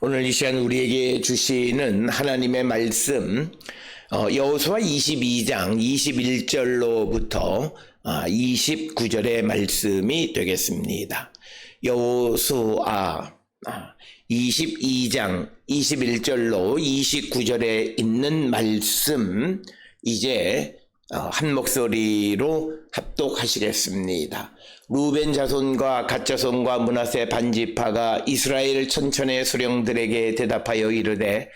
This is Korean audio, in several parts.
오늘 이 시간 우리에게 주시는 하나님의 말씀 여호수아 22장 21절로부터 29절의 말씀이 되겠습니다. 여호수아 22장 21절로 29절에 있는 말씀 이제 한 목소리로 합독하시겠습니다. 루벤 자손과 갓 자손과 므낫세 반지파가 이스라엘 천천의 수령들에게 대답하여 이르되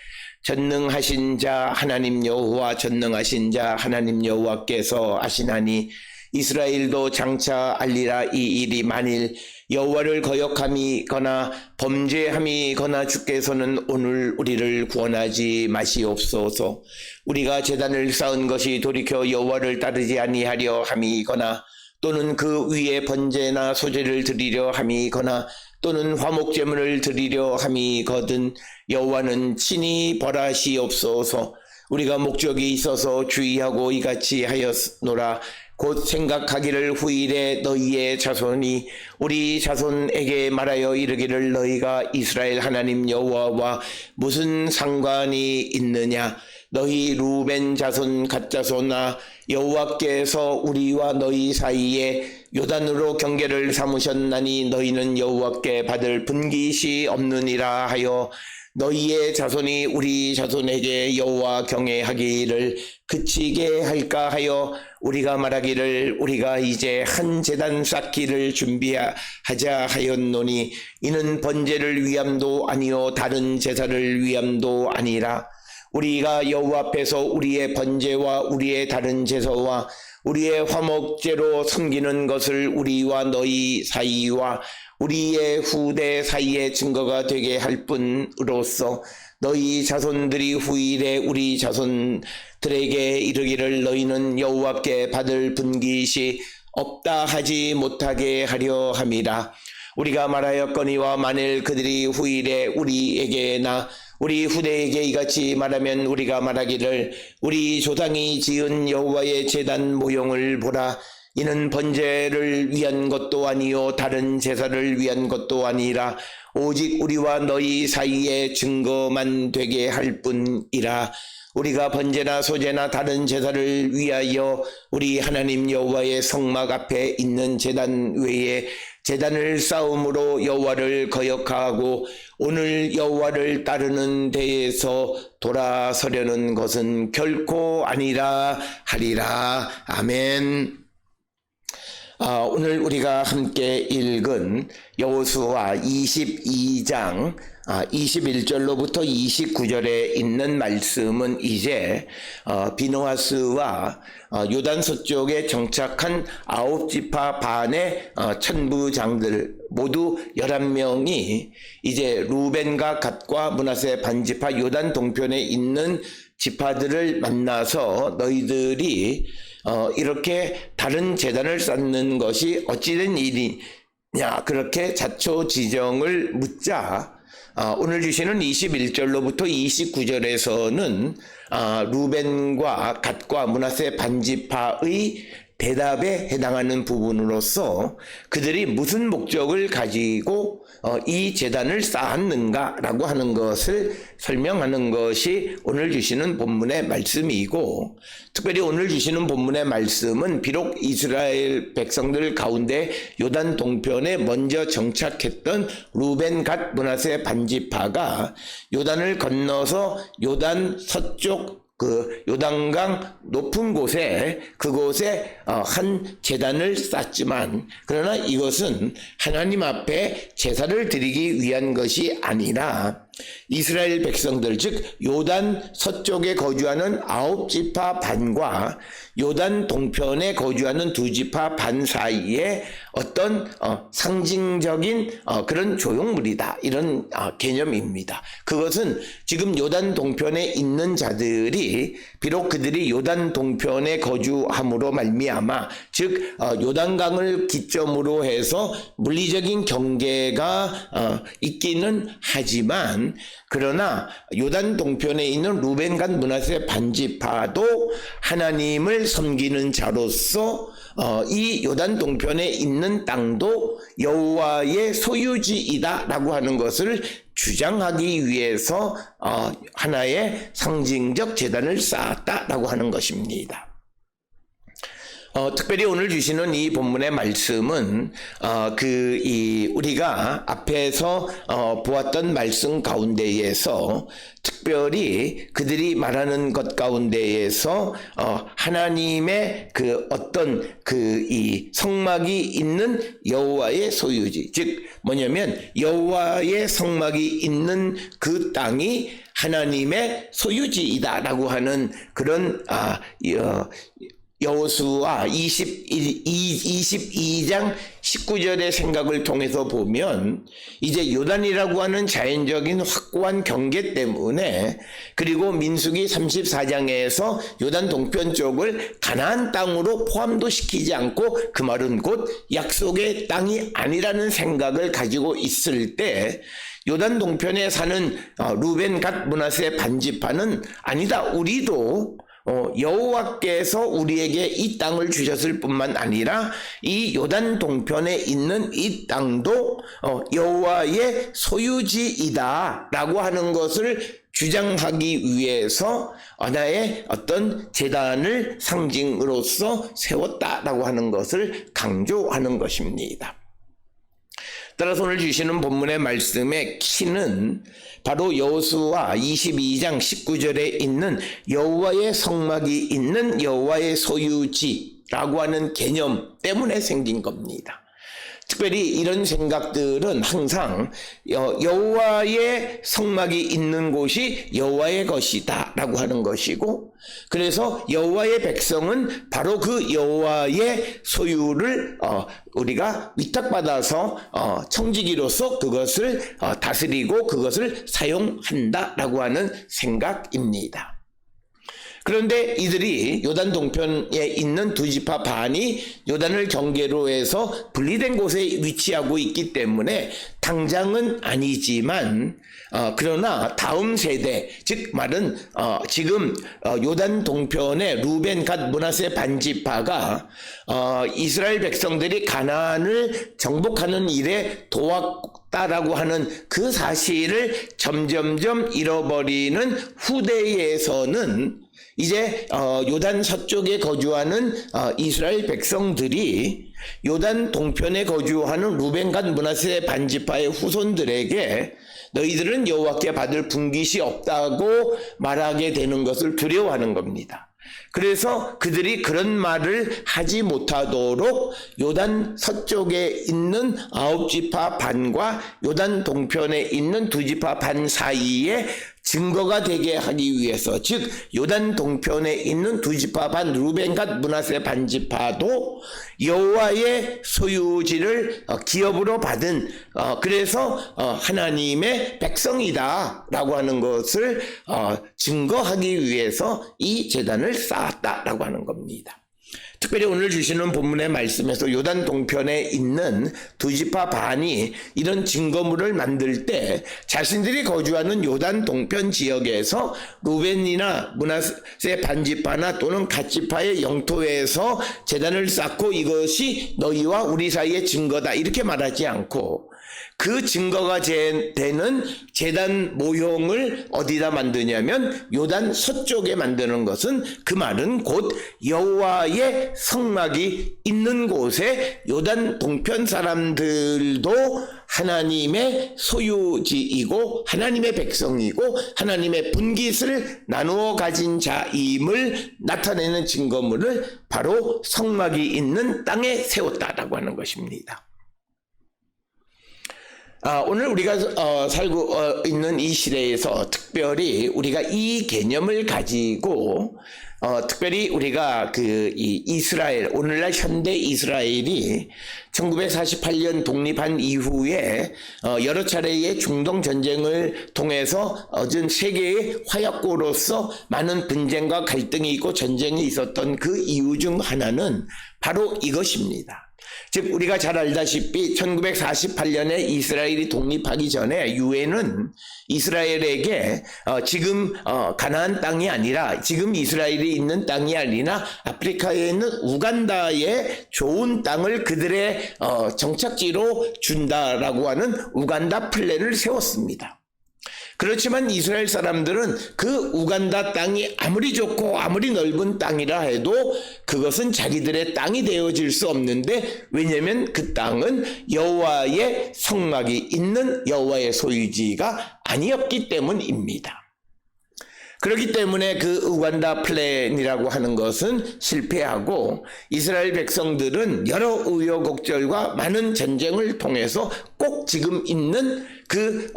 전능하신 자 하나님 여호와 전능하신 자 하나님 여호와께서 하시나니 이스라엘도 장차 알리라. 이 일이 만일 여호와를 거역함이거나 범죄함이거나 주께서는 오늘 우리를 구원하지 마시옵소서. 우리가 제단을 쌓은 것이 돌이켜 여호와를 따르지 아니하려 함이거나 또는 그 위에 번제나 소제를 드리려 함이거나 또는 화목제물을 드리려 함이거든 여호와는 친히 벌하시옵소서. 우리가 목적이 있어서 주의하고 이같이 하였노라. 곧 생각하기를 후일에 너희의 자손이 우리 자손에게 말하여 이르기를 너희가 이스라엘 하나님 여호와와 무슨 상관이 있느냐. 너희 루벤 자손 갓 자손아 여호와께서 우리와 너희 사이에 요단으로 경계를 삼으셨나니 너희는 여호와께 받을 분깃이 없느니라 하여 너희의 자손이 우리 자손에게 여호와 경외하기를 그치게 할까 하여 우리가 말하기를 우리가 이제 한 제단 쌓기를 준비하자 하였노니 이는 번제를 위함도 아니요 다른 제사를 위함도 아니라 우리가 여호와 앞에서 우리의 번제와 우리의 다른 제사와 우리의 화목제로 섬기는 것을 우리와 너희 사이와 우리의 후대 사이의 증거가 되게 할 뿐으로써 너희 자손들이 후일에 우리 자손들에게 이르기를 너희는 여호와께 받을 분깃이 없다 하지 못하게 하려 함이라. 우리가 말하였거니와 만일 그들이 후일에 우리에게나 우리 후대에게 이같이 말하면 우리가 말하기를 우리 조상이 지은 여호와의 제단 모형을 보라. 이는 번제를 위한 것도 아니요 다른 제사를 위한 것도 아니라 오직 우리와 너희 사이에 증거만 되게 할 뿐이라. 우리가 번제나 소제나 다른 제사를 위하여 우리 하나님 여호와의 성막 앞에 있는 제단 외에 제단을 쌓음으로 여호와를 거역하고 오늘 여호와를 따르는 데에서 돌아서려는 것은 결코 아니라 하리라. 아멘. 오늘 우리가 함께 읽은 여호수아 22장 21절로부터 29절에 있는 말씀은 이제 비느하스와 요단 서쪽에 정착한 9지파 반의 천부장들 모두 11명이 이제 루벤과 갓과 므낫세 반지파 요단 동편에 있는 지파들을 만나서 너희들이 이렇게 다른 제단을 쌓는 것이 어찌된 일이냐 그렇게 자초지정을 묻자 오늘 주시는 21절로부터 29절에서는 루벤과 갓과 므낫세 반지파의 대답에 해당하는 부분으로서 그들이 무슨 목적을 가지고 이 제단을 쌓았는가라고 하는 것을 설명하는 것이 오늘 주시는 본문의 말씀이고, 특별히 오늘 주시는 본문의 말씀은 비록 이스라엘 백성들 가운데 요단 동편에 먼저 정착했던 루벤 갓 므낫세 반지파가 요단을 건너서 요단 서쪽 요단강 높은 곳에 그곳에 한 제단을 쌓지만 그러나 이것은 하나님 앞에 제사를 드리기 위한 것이 아니라 이스라엘 백성들 즉 요단 서쪽에 거주하는 9지파 반과 요단 동편에 거주하는 2지파 반 사이에 어떤 상징적인 그런 조형물이다 이런 개념입니다. 그것은 지금 요단 동편에 있는 자들이 비록 그들이 요단 동편에 거주함으로 말미암아 즉 요단강을 기점으로 해서 물리적인 경계가 있기는 하지만 그러나 요단 동편에 있는 루벤 갓 므낫세 반지파도 하나님을 섬기는 자로서 이 요단 동편에 있는 땅도 여호와의 소유지이다라고 하는 것을 주장하기 위해서 하나의 상징적 제단을 쌓았다라고 하는 것입니다. 특별히 오늘 주시는 이 본문의 말씀은 우리가 앞에서 보았던 말씀 가운데에서 특별히 그들이 말하는 것 가운데에서 하나님의 어떤 이 성막이 있는 여호와의 소유지, 즉 뭐냐면 여호와의 성막이 있는 그 땅이 하나님의 소유지이다라고 하는 그런 여호수아 22장 19절의 생각을 통해서 보면 이제 요단이라고 하는 자연적인 확고한 경계 때문에, 그리고 민수기 34장에서 요단 동편 쪽을 가나안 땅으로 포함도 시키지 않고 그 말은 곧 약속의 땅이 아니라는 생각을 가지고 있을 때 요단 동편에 사는 루벤 갓 므낫세 반지파는 아니다, 우리도 여호와께서 우리에게 이 땅을 주셨을 뿐만 아니라 이 요단 동편에 있는 이 땅도 여호와의 소유지이다 라고 하는 것을 주장하기 위해서 하나의 어떤 제단을 상징으로서 세웠다라고 하는 것을 강조하는 것입니다. 따라서 오늘 주시는 본문의 말씀의 키는 바로 여호수아 22장 19절에 있는 여호와의 성막이 있는 여호와의 소유지라고 하는 개념 때문에 생긴 겁니다. 특별히 이런 생각들은 항상 여호와의 성막이 있는 곳이 여호와의 것이다 라고 하는 것이고, 그래서 여호와의 백성은 바로 그 여호와의 소유를 우리가 위탁받아서 청지기로서 그것을 다스리고 그것을 사용한다라고 하는 생각입니다. 그런데 이들이 요단 동편에 있는 두 지파 반이 요단을 경계로 해서 분리된 곳에 위치하고 있기 때문에 당장은 아니지만 그러나 다음 세대, 즉 말은 지금 요단 동편의 루벤 갓 므낫세 반지파가 이스라엘 백성들이 가나안을 정복하는 일에 도왔다라고 하는 그 사실을 점점점 잃어버리는 후대에서는 이제 요단 서쪽에 거주하는 이스라엘 백성들이 요단 동편에 거주하는 루벤 갓 므낫세 반지파의 후손들에게 너희들은 여호와께 받을 분깃이 없다고 말하게 되는 것을 두려워하는 겁니다. 그래서 그들이 그런 말을 하지 못하도록 요단 서쪽에 있는 9지파 반과 요단 동편에 있는 2지파 반 사이에 증거가 되게 하기 위해서, 즉 요단 동편에 있는 2지파 반 루벤 갓 므낫세 반지파도 여호와의 소유지를 기업으로 받은 그래서 하나님의 백성이다라고 하는 것을 증거하기 위해서 이 제단을 쌓았다라고 하는 겁니다. 특별히 오늘 주시는 본문의 말씀에서 요단 동편에 있는 2지파 반이 이런 증거물을 만들 때 자신들이 거주하는 요단 동편 지역에서 루벤이나 므낫세 반지파나 또는 갓지파의 영토에서 제단을 쌓고 이것이 너희와 우리 사이의 증거다 이렇게 말하지 않고, 그 증거가 되는 제단 모형을 어디다 만드냐면 요단 서쪽에 만드는 것은, 그 말은 곧 여호와의 성막이 있는 곳에 요단 동편 사람들도 하나님의 소유지이고 하나님의 백성이고 하나님의 분깃을 나누어 가진 자임을 나타내는 증거물을 바로 성막이 있는 땅에 세웠다라고 하는 것입니다. 오늘 우리가 살고 있는 이 시대에서 특별히 우리가 이 개념을 가지고 특별히 우리가 이 이스라엘, 오늘날 현대 이스라엘이 1948년 독립한 이후에 여러 차례의 중동 전쟁을 통해서 얻은 세계의 화약고로서 많은 분쟁과 갈등이 있고 전쟁이 있었던 그 이유 중 하나는 바로 이것입니다. 즉 우리가 잘 알다시피 1948년에 이스라엘이 독립하기 전에 유엔은 이스라엘에게 지금 가나안 땅이 아니라 지금 이스라엘이 있는 땅이 아니라 아프리카에 있는 우간다의 좋은 땅을 그들의 정착지로 준다라고 하는 우간다 플랜을 세웠습니다. 그렇지만 이스라엘 사람들은 그 우간다 땅이 아무리 좋고 아무리 넓은 땅이라 해도 그것은 자기들의 땅이 되어질 수 없는데, 왜냐하면 그 땅은 여호와의 성막이 있는 여호와의 소유지가 아니었기 때문입니다. 그렇기 때문에 그 우간다 플랜이라고 하는 것은 실패하고, 이스라엘 백성들은 여러 우여곡절과 많은 전쟁을 통해서 꼭 지금 있는 그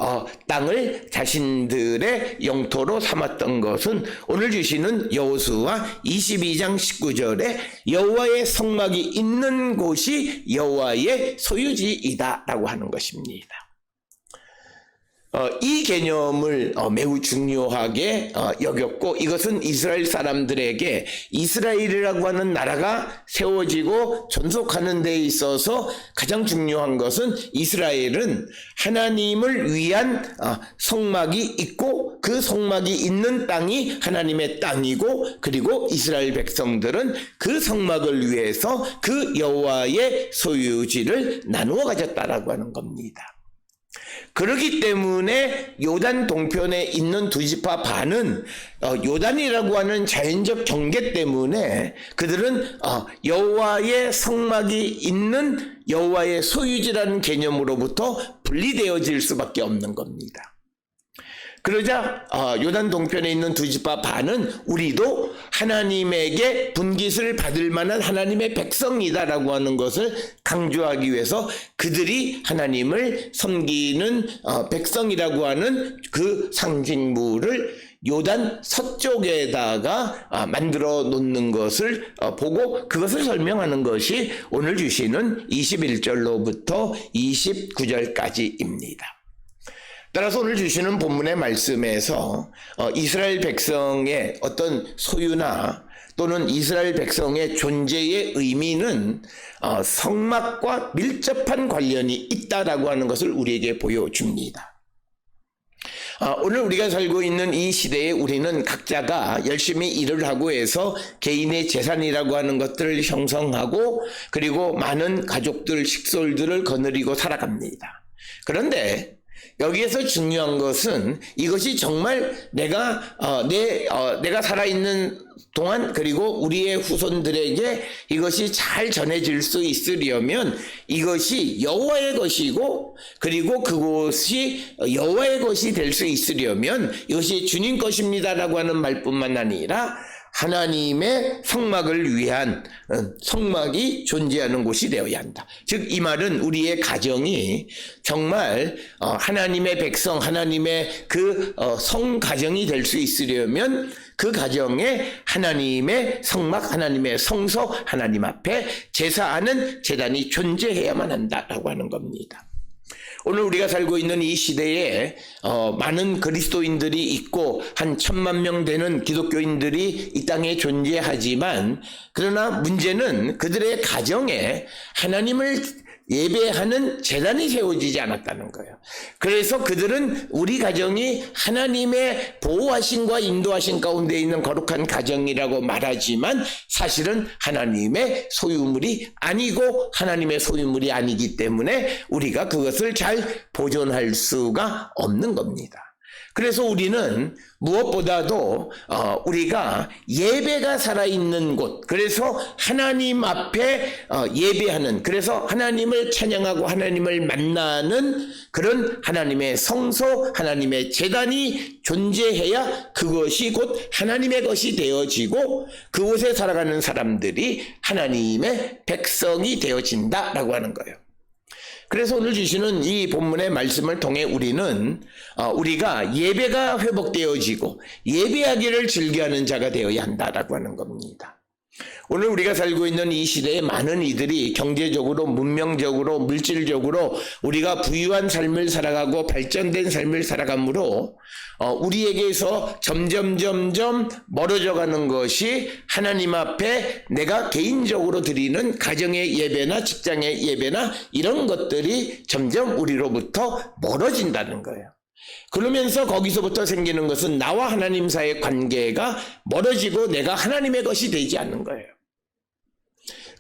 땅을 자신들의 영토로 삼았던 것은 오늘 주시는 여호수아 22장 19절에 여호와의 성막이 있는 곳이 여호와의 소유지이다라고 하는 것입니다. 이 개념을 매우 중요하게 여겼고, 이것은 이스라엘 사람들에게 이스라엘이라고 하는 나라가 세워지고 존속하는 데 있어서 가장 중요한 것은, 이스라엘은 하나님을 위한 성막이 있고 그 성막이 있는 땅이 하나님의 땅이고, 그리고 이스라엘 백성들은 그 성막을 위해서 그 여호와의 소유지를 나누어 가졌다라고 하는 겁니다. 그렇기 때문에 요단 동편에 있는 두 지파 반은 요단이라고 하는 자연적 경계 때문에 그들은 여호와의 성막이 있는 여호와의 소유지라는 개념으로부터 분리되어질 수밖에 없는 겁니다. 그러자 요단 동편에 있는 두 지파 반은 우리도 하나님에게 분깃을 받을 만한 하나님의 백성이다라고 하는 것을 강조하기 위해서 그들이 하나님을 섬기는 백성이라고 하는 그 상징물을 요단 서쪽에다가 만들어 놓는 것을 보고, 그것을 설명하는 것이 오늘 주시는 21절로부터 29절까지입니다. 따라서 오늘 주시는 본문의 말씀에서 이스라엘 백성의 어떤 소유나 또는 이스라엘 백성의 존재의 의미는 성막과 밀접한 관련이 있다라고 하는 것을 우리에게 보여줍니다. 오늘 우리가 살고 있는 이 시대에 우리는 각자가 열심히 일을 하고 해서 개인의 재산이라고 하는 것들을 형성하고, 그리고 많은 가족들, 식솔들을 거느리고 살아갑니다. 그런데 여기에서 중요한 것은 이것이 정말 내가 살아있는 동안, 그리고 우리의 후손들에게 이것이 잘 전해질 수 있으려면 이것이 여호와의 것이고, 그리고 그곳이 여호와의 것이 될 수 있으려면 이것이 주님 것입니다라고 하는 말뿐만 아니라 하나님의 성막을 위한 성막이 존재하는 곳이 되어야 한다. 즉, 이 말은 우리의 가정이 정말 하나님의 백성, 하나님의 그 성가정이 될 수 있으려면 그 가정에 하나님의 성막, 하나님의 성소, 하나님 앞에 제사하는 제단이 존재해야만 한다라고 하는 겁니다. 오늘 우리가 살고 있는 이 시대에 많은 그리스도인들이 있고 한 1,000만 명 되는 기독교인들이 이 땅에 존재하지만, 그러나 문제는 그들의 가정에 하나님을 예배하는 제단이 세워지지 않았다는 거예요. 그래서 그들은 우리 가정이 하나님의 보호하심과 인도하심 가운데 있는 거룩한 가정이라고 말하지만 사실은 하나님의 소유물이 아니고 하나님의 소유물이 아니기 때문에 우리가 그것을 잘 보존할 수가 없는 겁니다. 그래서 우리는 무엇보다도 우리가 예배가 살아있는 곳, 그래서 하나님 앞에 예배하는, 그래서 하나님을 찬양하고 하나님을 만나는 그런 하나님의 성소, 하나님의 제단이 존재해야 그것이 곧 하나님의 것이 되어지고 그곳에 살아가는 사람들이 하나님의 백성이 되어진다라고 하는 거예요. 그래서 오늘 주시는 이 본문의 말씀을 통해 우리는 우리가 예배가 회복되어지고 예배하기를 즐겨하는 자가 되어야 한다라고 하는 겁니다. 오늘 우리가 살고 있는 이 시대에 많은 이들이 경제적으로, 문명적으로, 물질적으로 우리가 부유한 삶을 살아가고 발전된 삶을 살아가므로 우리에게서 점점 멀어져 가는 것이 하나님 앞에 내가 개인적으로 드리는 가정의 예배나 직장의 예배나 이런 것들이 점점 우리로부터 멀어진다는 거예요. 그러면서 거기서부터 생기는 것은 나와 하나님 사이의 관계가 멀어지고 내가 하나님의 것이 되지 않는 거예요.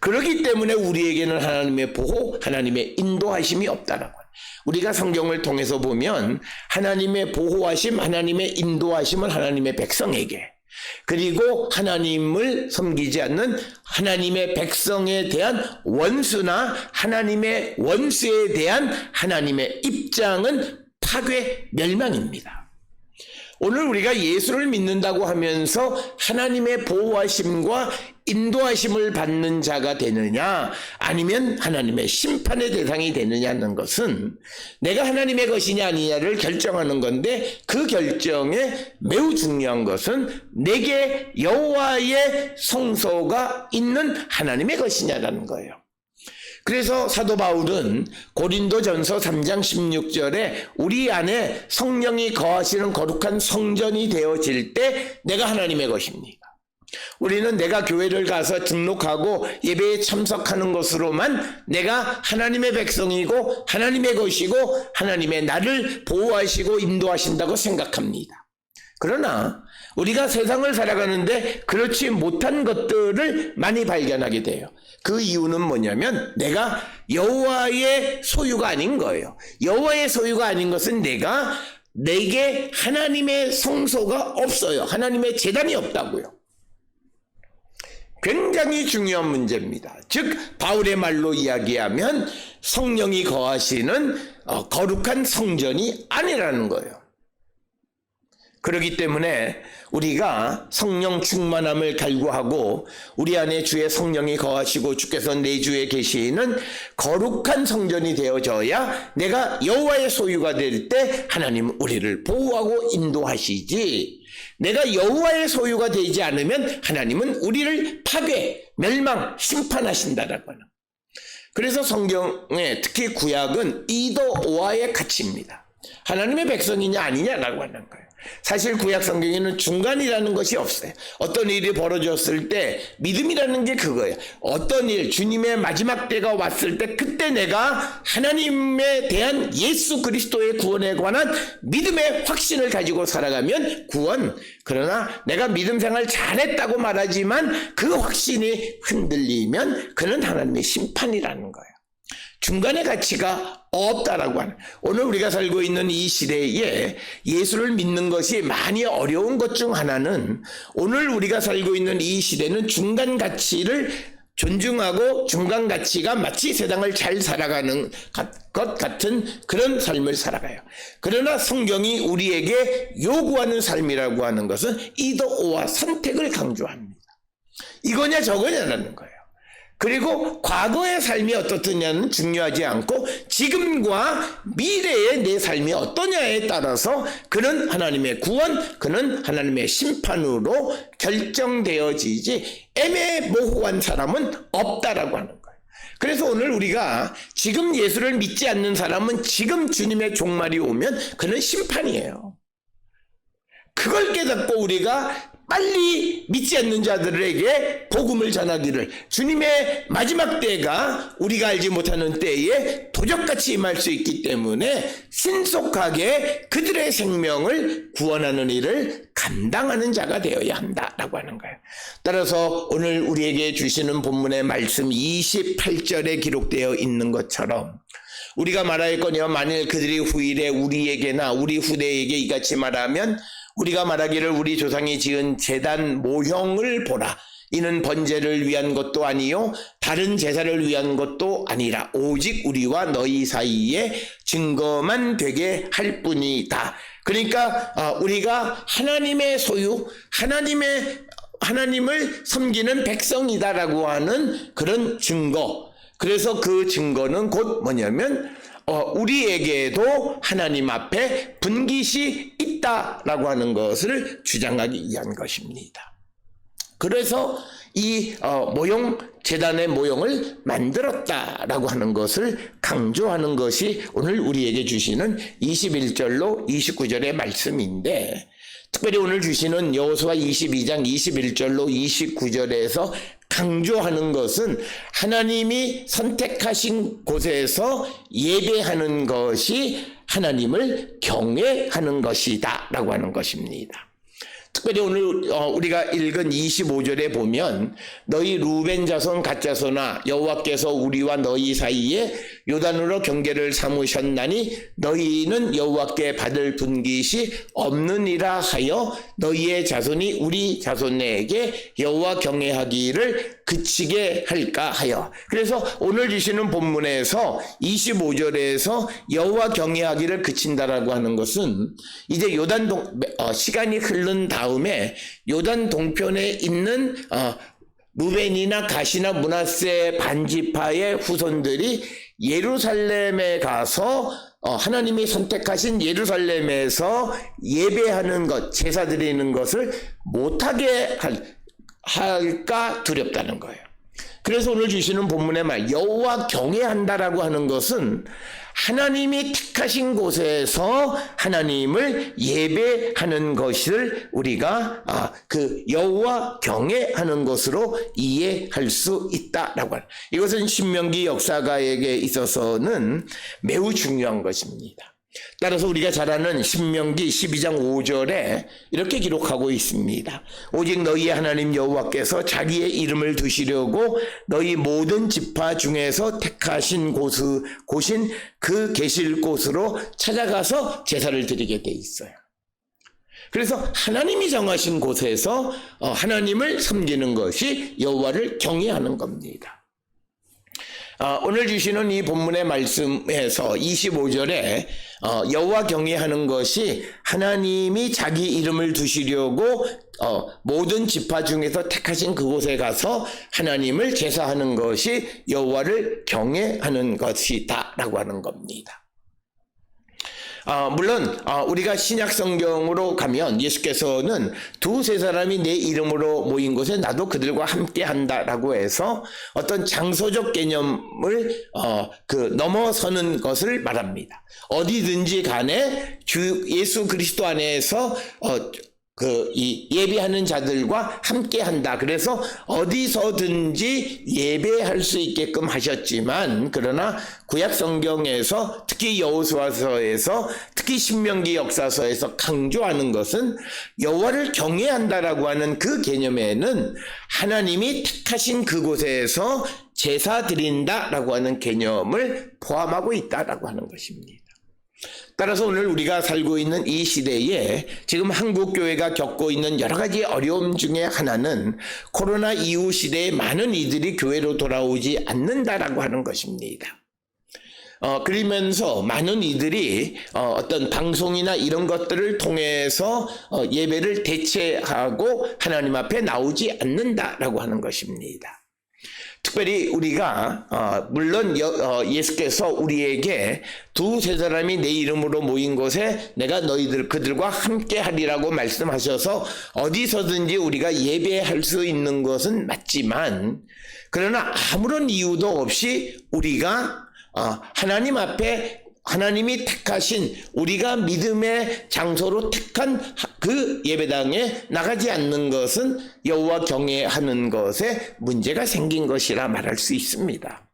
그렇기 때문에 우리에게는 하나님의 보호, 하나님의 인도하심이 없다라고 합니다. 우리가 성경을 통해서 보면 하나님의 보호하심, 하나님의 인도하심은 하나님의 백성에게, 그리고 하나님을 섬기지 않는 하나님의 백성에 대한 원수나 하나님의 원수에 대한 하나님의 입장은 파괴, 멸망입니다. 오늘 우리가 예수를 믿는다고 하면서 하나님의 보호하심과 인도하심을 받는 자가 되느냐, 아니면 하나님의 심판의 대상이 되느냐는 것은 내가 하나님의 것이냐 아니냐를 결정하는 건데, 그 결정에 매우 중요한 것은 내게 여호와의 성소가 있는 하나님의 것이냐라는 거예요. 그래서 사도 바울은 고린도전서 3장 16절에 우리 안에 성령이 거하시는 거룩한 성전이 되어질 때 내가 하나님의 것입니다. 우리는 내가 교회를 가서 등록하고 예배에 참석하는 것으로만 내가 하나님의 백성이고 하나님의 것이고 하나님의 나를 보호하시고 인도하신다고 생각합니다. 그러나 우리가 세상을 살아가는데 그렇지 못한 것들을 많이 발견하게 돼요. 그 이유는 뭐냐면 내가 여호와의 소유가 아닌 거예요. 여호와의 소유가 아닌 것은 내게 하나님의 성소가 없어요. 하나님의 제단이 없다고요. 굉장히 중요한 문제입니다. 즉 바울의 말로 이야기하면 성령이 거하시는 거룩한 성전이 아니라는 거예요. 그렇기 때문에 우리가 성령 충만함을 갈구하고 우리 안에 주의 성령이 거하시고 주께서 내 주에 계시는 거룩한 성전이 되어져야 내가 여호와의 소유가 될 때 하나님은 우리를 보호하고 인도하시지, 내가 여호와의 소유가 되지 않으면 하나님은 우리를 파괴, 멸망, 심판하신다라고 하는. 그래서 성경에 특히 구약은 이도오아의 가치입니다. 하나님의 백성이냐 아니냐라고 하는 거예요. 사실 구약 성경에는 중간이라는 것이 없어요. 어떤 일이 벌어졌을 때 믿음이라는 게 그거예요. 어떤 일, 주님의 마지막 때가 왔을 때 그때 내가 하나님에 대한 예수 그리스도의 구원에 관한 믿음의 확신을 가지고 살아가면 구원. 그러나 내가 믿음 생활 잘했다고 말하지만 그 확신이 흔들리면 그는 하나님의 심판이라는 거예요. 중간의 가치가 없다라고 하는. 오늘 우리가 살고 있는 이 시대에 예수를 믿는 것이 많이 어려운 것 중 하나는, 오늘 우리가 살고 있는 이 시대는 중간 가치를 존중하고 중간 가치가 마치 세상을 잘 살아가는 것 같은 그런 삶을 살아가요. 그러나 성경이 우리에게 요구하는 삶이라고 하는 것은 이도오와 선택을 강조합니다. 이거냐 저거냐라는 거예요. 그리고 과거의 삶이 어떻느냐는 중요하지 않고 지금과 미래의 내 삶이 어떠냐에 따라서 그는 하나님의 구원, 그는 하나님의 심판으로 결정되어지지 애매모호한 사람은 없다라고 하는 거예요. 그래서 오늘 우리가 지금 예수를 믿지 않는 사람은 지금 주님의 종말이 오면 그는 심판이에요. 그걸 깨닫고 우리가 빨리 믿지 않는 자들에게 복음을 전하기를, 주님의 마지막 때가 우리가 알지 못하는 때에 도적같이 임할 수 있기 때문에 신속하게 그들의 생명을 구원하는 일을 감당하는 자가 되어야 한다라고 하는 거예요. 따라서 오늘 우리에게 주시는 본문의 말씀 28절에 기록되어 있는 것처럼 우리가 말하였거니와 만일 그들이 후일에 우리에게나 우리 후대에게 이같이 말하면 우리가 말하기를 우리 조상이 지은 제단 모형을 보라. 이는 번제를 위한 것도 아니요 다른 제사를 위한 것도 아니라 오직 우리와 너희 사이에 증거만 되게 할 뿐이다. 그러니까 우리가 하나님의 소유, 하나님을 섬기는 백성이다라고 하는 그런 증거. 그래서 그 증거는 곧 뭐냐면 우리에게도 하나님 앞에 분깃이 있다라고 하는 것을 주장하기 위한 것입니다. 그래서 이 제단의 모형을 만들었다라고 하는 것을 강조하는 것이 오늘 우리에게 주시는 21절로 29절의 말씀인데, 특별히 오늘 주시는 여호수아 22장 21절로 29절에서 강조하는 것은 하나님이 선택하신 곳에서 예배하는 것이 하나님을 경외하는 것이다 라고 하는 것입니다. 특별히 오늘 우리가 읽은 25절에 보면 너희 루벤 자손 갓 자손아 여호와께서 우리와 너희 사이에 요단으로 경계를 삼으셨나니 너희는 여호와께 받을 분깃이 없느니라 하여 너희의 자손이 우리 자손에게 여호와 경외하기를 그치게 할까 하여. 그래서 오늘 주시는 본문에서 25절에서 여호와 경외하기를 그친다라고 하는 것은 이제 시간이 흐른 다음에 요단 동편에 있는 루벤이나 갓이나 므낫세 반지파의 후손들이 예루살렘에 가서 하나님이 선택하신 예루살렘에서 예배하는 것, 제사 드리는 것을 못하게 할까 두렵다는 거예요. 그래서 오늘 주시는 본문의 말 여호와 경외한다라고 하는 것은 하나님이 택하신 곳에서 하나님을 예배하는 것을 우리가 그 여호와 경외하는 것으로 이해할 수 있다라고 하는, 이것은 신명기 역사가에게 있어서는 매우 중요한 것입니다. 따라서 우리가 잘 아는 신명기 12장 5절에 이렇게 기록하고 있습니다. 오직 너희 하나님 여호와께서 자기의 이름을 두시려고 너희 모든 지파 중에서 택하신 곳인 그 계실 곳으로 찾아가서 제사를 드리게 돼 있어요. 그래서 하나님이 정하신 곳에서 하나님을 섬기는 것이 여호와를 경외하는 겁니다. 오늘 주시는 이 본문의 말씀에서 25절에 여호와 경외하는 것이 하나님이 자기 이름을 두시려고 모든 지파 중에서 택하신 그곳에 가서 하나님을 제사하는 것이 여호와를 경외하는 것이다라고 하는 겁니다. 물론 우리가 신약 성경으로 가면 예수께서는 두세 사람이 내 이름으로 모인 곳에 나도 그들과 함께 한다라고 해서 어떤 장소적 개념을 넘어서는 것을 말합니다. 어디든지 간에 주 예수 그리스도 안에서 이 예배하는 자들과 함께 한다. 그래서 어디서든지 예배할 수 있게끔 하셨지만, 그러나 구약 성경에서 특히 여호수아서에서 특히 신명기 역사서에서 강조하는 것은 여호와를 경외한다라고 하는 그 개념에는 하나님이 택하신 그곳에서 제사 드린다라고 하는 개념을 포함하고 있다라고 하는 것입니다. 따라서 오늘 우리가 살고 있는 이 시대에 지금 한국교회가 겪고 있는 여러 가지 어려움 중에 하나는 코로나 이후 시대에 많은 이들이 교회로 돌아오지 않는다라고 하는 것입니다. 그러면서 많은 이들이 어떤 방송이나 이런 것들을 통해서 예배를 대체하고 하나님 앞에 나오지 않는다라고 하는 것입니다. 특별히 우리가 물론 예수께서 우리에게 두세 사람이 내 이름으로 모인 곳에 내가 그들과 함께 하리라고 말씀하셔서 어디서든지 우리가 예배할 수 있는 것은 맞지만, 그러나 아무런 이유도 없이 우리가 하나님 앞에 하나님이 택하신 우리가 믿음의 장소로 택한 그 예배당에 나가지 않는 것은 여호와 경외하는 것에 문제가 생긴 것이라 말할 수 있습니다.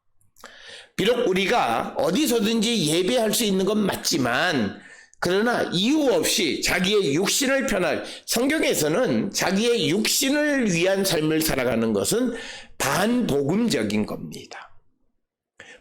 비록 우리가 어디서든지 예배할 수 있는 건 맞지만, 그러나 이유 없이 자기의 육신을 성경에서는 자기의 육신을 위한 삶을 살아가는 것은 반복음적인 겁니다.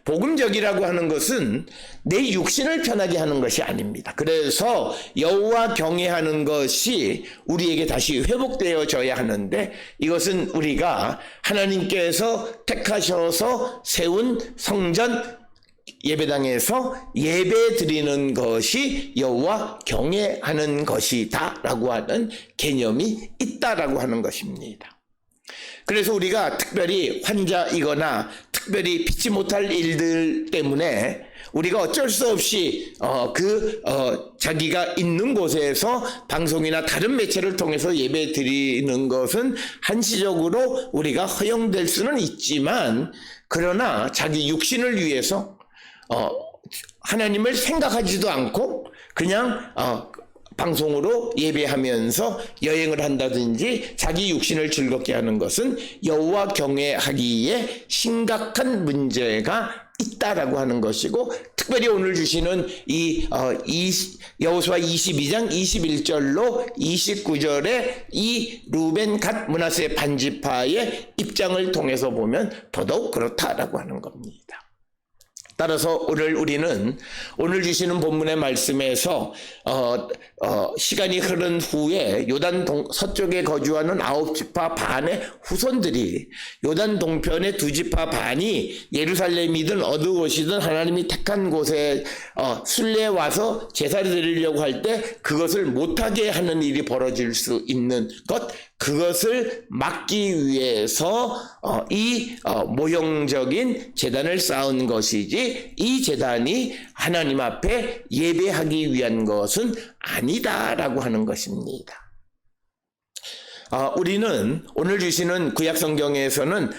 복음적이라고 하는 것은 내 육신을 편하게 하는 것이 아닙니다. 그래서 여호와 경외하는 것이 우리에게 다시 회복되어져야 하는데, 이것은 우리가 하나님께서 택하셔서 세운 성전 예배당에서 예배 드리는 것이 여호와 경외하는 것이다 라고 하는 개념이 있다라고 하는 것입니다. 그래서 우리가 특별히 환자이거나 특별히 피치 못할 일들 때문에 우리가 어쩔 수 없이 자기가 있는 곳에서 방송이나 다른 매체를 통해서 예배 드리는 것은 한시적으로 우리가 허용될 수는 있지만, 그러나 자기 육신을 위해서 하나님을 생각하지도 않고 그냥 방송으로 예배하면서 여행을 한다든지 자기 육신을 즐겁게 하는 것은 여호와 경외하기에 심각한 문제가 있다라고 하는 것이고, 특별히 오늘 주시는 이 여호수아 22장 21절로 29절의 이 루벤 갓 므낫세 반지파의 입장을 통해서 보면 더더욱 그렇다라고 하는 겁니다. 따라서 오늘 우리는 오늘 주시는 본문의 말씀에서 시간이 흐른 후에 요단 서쪽에 거주하는 9지파 반의 후손들이 요단 동편의 2지파 반이 예루살렘이든 어느 곳이든 하나님이 택한 곳에 순례에 와서 제사를 드리려고 할 때 그것을 못하게 하는 일이 벌어질 수 있는 것, 그것을 막기 위해서 이 모형적인 제단을 쌓은 것이지, 이 제단이 하나님 앞에 예배하기 위한 것은 아니다라고 하는 것입니다. 우리는 오늘 주시는 구약 성경에서는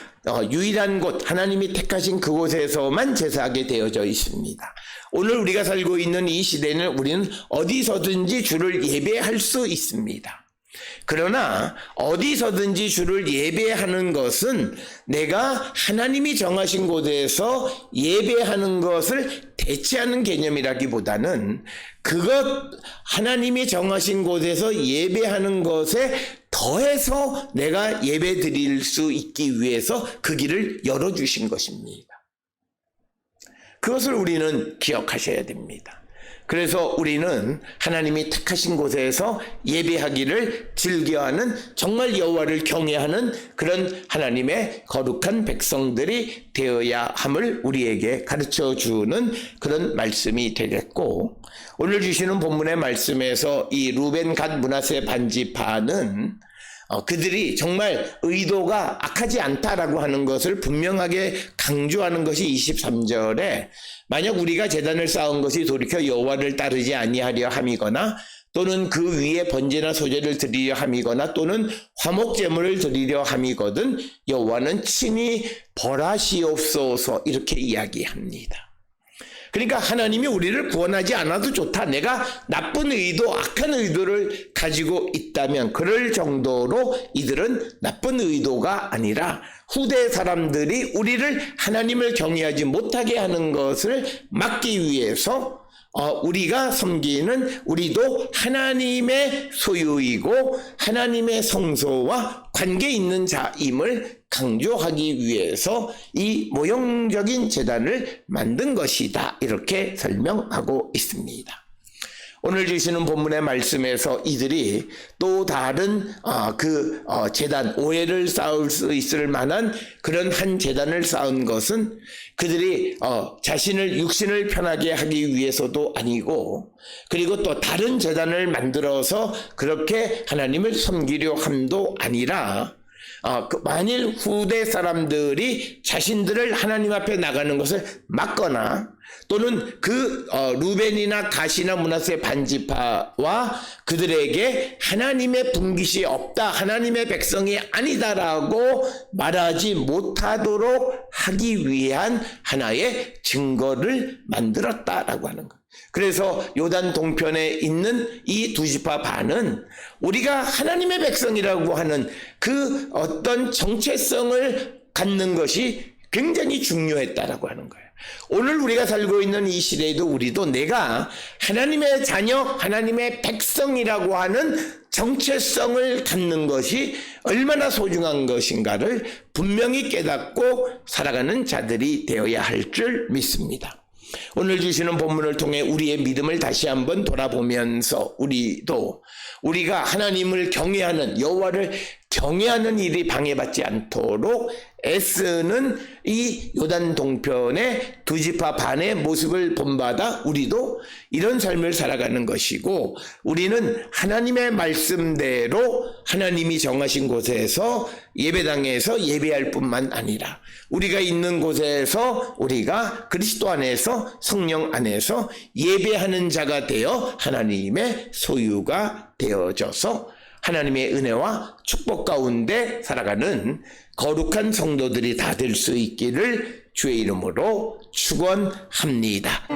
유일한 곳, 하나님이 택하신 그곳에서만 제사하게 되어져 있습니다. 오늘 우리가 살고 있는 이 시대는 우리는 어디서든지 주를 예배할 수 있습니다. 그러나 어디서든지 주를 예배하는 것은 내가 하나님이 정하신 곳에서 예배하는 것을 대체하는 개념이라기보다는 그것 하나님이 정하신 곳에서 예배하는 것에 더해서 내가 예배 드릴 수 있기 위해서 그 길을 열어주신 것입니다. 그것을 우리는 기억하셔야 됩니다. 그래서 우리는 하나님이 택하신 곳에서 예배하기를 즐겨하는, 정말 여호와를 경외하는 그런 하나님의 거룩한 백성들이 되어야 함을 우리에게 가르쳐주는 그런 말씀이 되겠고, 오늘 주시는 본문의 말씀에서 이 루벤 갓 므낫세 반지파는 그들이 정말 의도가 악하지 않다라고 하는 것을 분명하게 강조하는 것이 23절에, 만약 우리가 제단을 쌓은 것이 돌이켜 여호와를 따르지 아니하려 함이거나 또는 그 위에 번제나 소제를 드리려 함이거나 또는 화목 제물을 드리려 함이거든 여호와는 친히 벌하시옵소서, 이렇게 이야기합니다. 그러니까 하나님이 우리를 구원하지 않아도 좋다, 내가 나쁜 의도, 악한 의도를 가지고 있다면 그럴 정도로 이들은 나쁜 의도가 아니라 후대 사람들이 우리를 하나님을 경외하지 못하게 하는 것을 막기 위해서 우리가 섬기는, 우리도 하나님의 소유이고 하나님의 성소와 관계 있는 자임을 강조하기 위해서 이 모형적인 제단을 만든 것이다, 이렇게 설명하고 있습니다. 오늘 주시는 본문의 말씀에서 이들이 또 다른 제단, 오해를 쌓을 수 있을 만한 그런 한 제단을 쌓은 것은 그들이 자신을, 육신을 편하게 하기 위해서도 아니고, 그리고 또 다른 제단을 만들어서 그렇게 하나님을 섬기려 함도 아니라, 만일 후대 사람들이 자신들을 하나님 앞에 나가는 것을 막거나 또는 루벤이나 갓이나 므낫세 반지파와 그들에게 하나님의 분깃이 없다, 하나님의 백성이 아니다라고 말하지 못하도록 하기 위한 하나의 증거를 만들었다라고 하는 것. 그래서 요단 동편에 있는 이 2지파 반은 우리가 하나님의 백성이라고 하는 그 어떤 정체성을 갖는 것이 굉장히 중요했다라고 하는 거예요. 오늘 우리가 살고 있는 이 시대에도 우리도 내가 하나님의 자녀, 하나님의 백성이라고 하는 정체성을 갖는 것이 얼마나 소중한 것인가를 분명히 깨닫고 살아가는 자들이 되어야 할 줄 믿습니다. 오늘 주시는 본문을 통해 우리의 믿음을 다시 한번 돌아보면서 우리가 하나님을 경외하는, 여호와를 경외하는 일이 방해받지 않도록 애쓰는 이 요단 동편의 2지파 반의 모습을 본받아 우리도 이런 삶을 살아가는 것이고, 우리는 하나님의 말씀대로 하나님이 정하신 곳에서 예배당에서 예배할 뿐만 아니라 우리가 있는 곳에서 우리가 그리스도 안에서, 성령 안에서 예배하는 자가 되어 하나님의 소유가 되어져서 하나님의 은혜와 축복 가운데 살아가는 거룩한 성도들이 다 될 수 있기를 주의 이름으로 축원합니다.